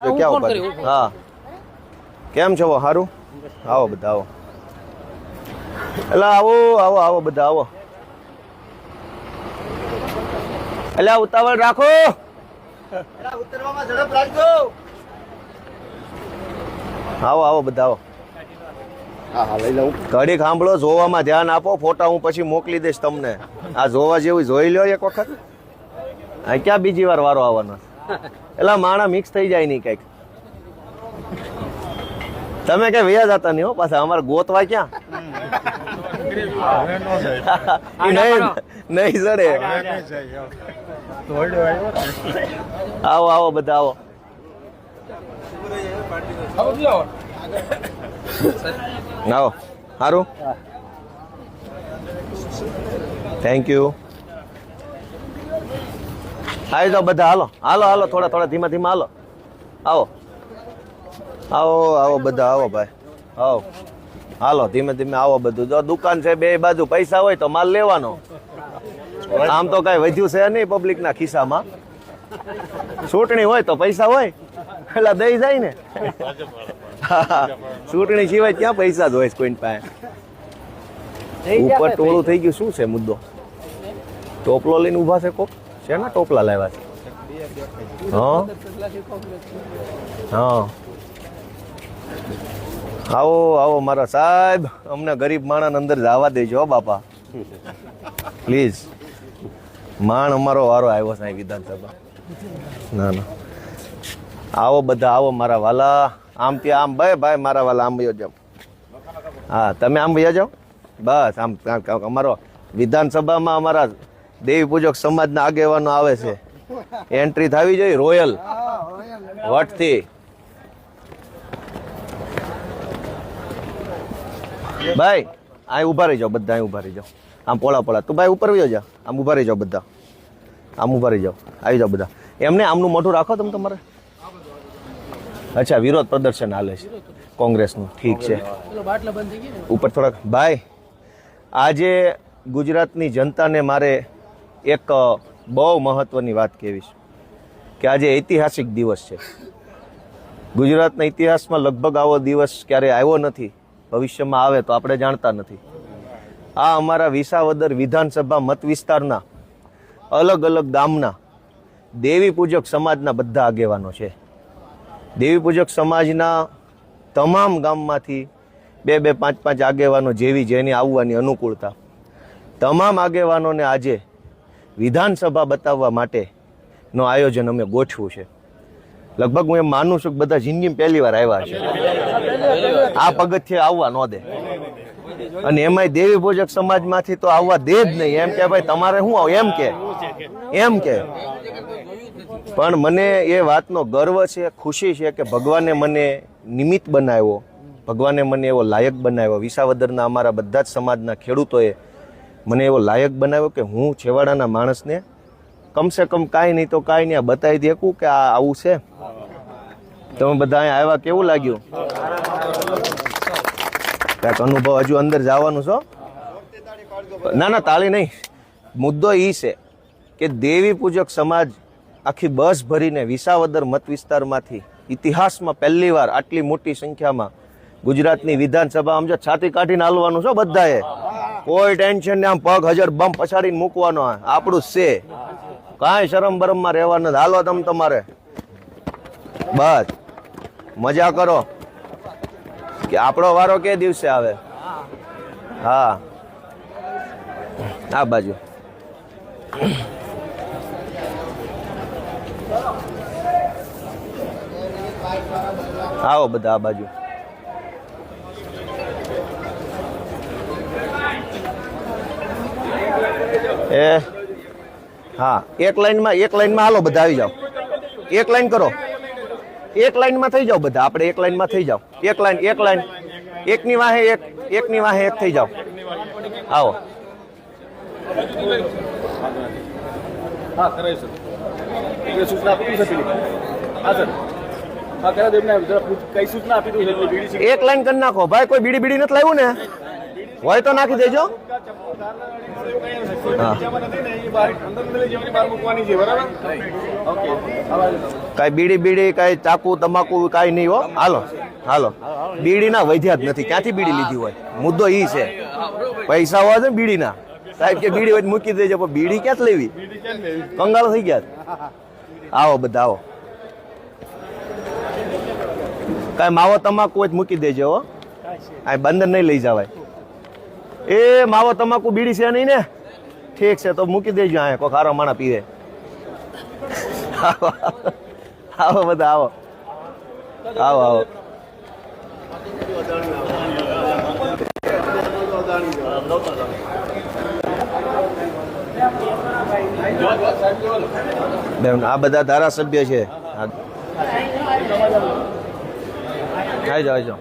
ક્યાં ઉભા? હા કેમ છો? સારું. આવો બધા આવો. એટલે આવો આવો આવો બધા આવો. એટલે ઉતાવળ રાખો. ઉતરવામાં ઝડપ રાખજો. આવો આવો બધા આવો. હા લઈ લઉં. ઘડી સાંભળો, જોવામાં ધ્યાન આપો. ફોટા હું પછી મોકલી દઈશ તમને. આ જોવા જેવું જોઈ લો એક વખત. આ ક્યાં બીજી વાર વારો આવવાનો? એટલે માણા મિક્સ થઈ જાય નહીં કઈક. તમે કઈ વ્યાજ હતા નહીં હો પાછા. અમારે ગોતવા ક્યાં? નહીં સડે. આવો આવો બધા આવો. આવો સારું. Thank you. આવી જાઓ બધા. હાલો હાલો હાલો. થોડા થોડા ધીમા ધીમા હાલો. આવો આવો આવો બધા આવો ભાઈ. આવો હાલો ધીમે ધીમે આવો બધું. જો દુકાન છે બે બાજુ, પૈસા હોય તો માલ લેવાનો. આમ તો કઈ વધ્યું છે નહીં પબ્લિક ના ખિસ્સામાં. ચૂંટણી હોય તો પૈસા હોય એટલે દઈ જાય ને. ચૂંટણી સિવાય ક્યાં પૈસા જ હોય કોઈ પાસે. ઉપર ટોળું થઈ ગયું. શું છે મુદ્દો? ટોપલો લઈને ઉભા છે કોક? છે ને ટોપલા લાવ્યા છે. હા હા આવો આવો મારા સાહેબ. અમને ગરીબ માણસ અંદર જવા દેજો બાપા પ્લીઝ. માણ અમારો વારો આવ્યો છે વિધાનસભા. ના ના આવો બધા આવો મારા વાલા. આમ ત્યાં આમ ભાઈ ભાઈ મારા વાલા આમ વયો જાઓ. હા તમે આમ વયા જાઓ બસ. આમ અમારો વિધાનસભામાં અમારા દેવી પૂજક સમાજના આગેવાનો આવે છે. એન્ટ્રી થવી જોઈએ રોયલ વટથી. ભાઈ અહીં ઉભા રહી જાઓ બધા. અહીં ઉભા રહી જાઓ. આમ પોળા પોળા. તું ભાઈ ઉપર વયો જા. આમ ઉભા રહી જાઓ બધા. આમ ઉભા રહી જાઓ. આવી જાઓ બધા. એમને આમનું મોઢું રાખો તમે તમારે. અચ્છા વિરોધ પ્રદર્શન હાલે છે કોંગ્રેસનું. ઠીક છે. ઉપર થોડાક ભાઈ. આજે ગુજરાતની જનતાને મારે એક બહુ મહત્વની વાત કહેવી છે કે આજે ઐતિહાસિક દિવસ છે. ગુજરાતના ઇતિહાસમાં લગભગ આવો દિવસ ક્યારેય આવ્યો નથી. ભવિષ્યમાં આવે તો આપણે જાણતા નથી. આ અમારા વિસાવદર વિધાનસભા મત વિસ્તારના અલગ અલગ ગામના દેવી પૂજક સમાજના બધા આગેવાનો છે. દેવી પૂજક સમાજના તમામ ગામમાંથી બે બે પાંચ પાંચ આગેવાનો જેવી જેની આવવાની અનુકૂળતા, તમામ આગેવાનોને આજે વિધાનસભા બતાવવા માટેનું આયોજન અમે ગોઠવ્યું છે. લગભગ હું એમ માનું છું કે બધા જિંદગીમાં પહેલી વાર આવ્યા છે. આ પગથિયે આવવા ન દે. અને એમાંય દેવી પૂજક સમાજમાંથી તો આવવા દે જ નહીં. એમ કે ભાઈ તમારે શું આવ એમ કે. પણ મને એ વાતનો ગર્વ છે, ખુશી છે કે ભગવાને મને નિમિત્ત બનાવ્યો. ભગવાને મને એવો લાયક બનાવ્યો. વિસાવદરના અમારા બધા જ સમાજના ખેડૂતોએ મને એવો લાયક બનાવ્યો કે હું છેવાડાના માણસને કમસે કમ કાંઈ નહીં તો કાંઈ નહીં બતાવી દેખું કે આ આવું છે. તમે બધા અહીંયા આવ્યા કેવું લાગ્યું? કાંઈક અનુભવ હજુ અંદર જવાનું છો? ના ના તાળી નહીં. મુદ્દો એ છે કે દેવી પૂજક સમાજ આખી બસ ભરીને વિસાવદર મત વિસ્તારમાંથી ઇતિહાસમાં પહેલી વાર આટલી મોટી સંખ્યામાં ગુજરાતની વિધાનસભા આમ જો છાતી કાઢીને હાલવાનું છો બધાએ. કોઈ ટેન્શન નહીં. આમ પગ હજર બમ પછાડીને મૂકવાનો. આપણું જ છે. કાંઈ શરમ બરમમાં રહેવાનું. હાલો તમે તમારે બસ મજા કરો કે આપણો વારો કે દિવસે આવે. હા આ બાજુ આવો બધા. આ બાજુ એ હા એક લાઈનમાં હાલો બધા આવી જાઓ. એક લાઈન કરો. એક લાઈનમાં થઈ જાઓ બધા. આપણે એક લાઈનમાં થઈ જાઓ. એક લાઈન એકની વાહે એકની વાહે એક થઈ જાઓ. આવો. એક લાઈન કરી નાખો ભાઈ. કોઈ બીડી નથી લાવ્યું ને? હોય તો નાખી દેજો. હા કાંઈ બીડી બીડી કાંઈ ચાકુ તમાકુ કાંઈ નહીં હો. હાલો હાલો બીડી ના વધ્યા જ નથી. ક્યાંથી બીડી લીધી હોય? મુદ્દો ઈ છે. પૈસા હોય છે ને બીડીના. સાહેબ કે બીડી હોય મૂકી દેજો, પણ બીડી ક્યાંથી લેવી? કંગાળ થઈ ગયા. આવો બધા આવો. કાંઈ માવો તમાકુ હોય મૂકી દેજો હો. આ બંદર નહીં લઈ જવાય. એ માવો તમાકુ બીડી છે નહીં ને? ઠીક છે તો મૂકી દેજો. આ કોઈ ખારો માણા પીવે. આવો બધા આવો આવો આવો. બેન આ બધા ધારાસભ્ય છે. આવી જાઓ આવી જાઓ.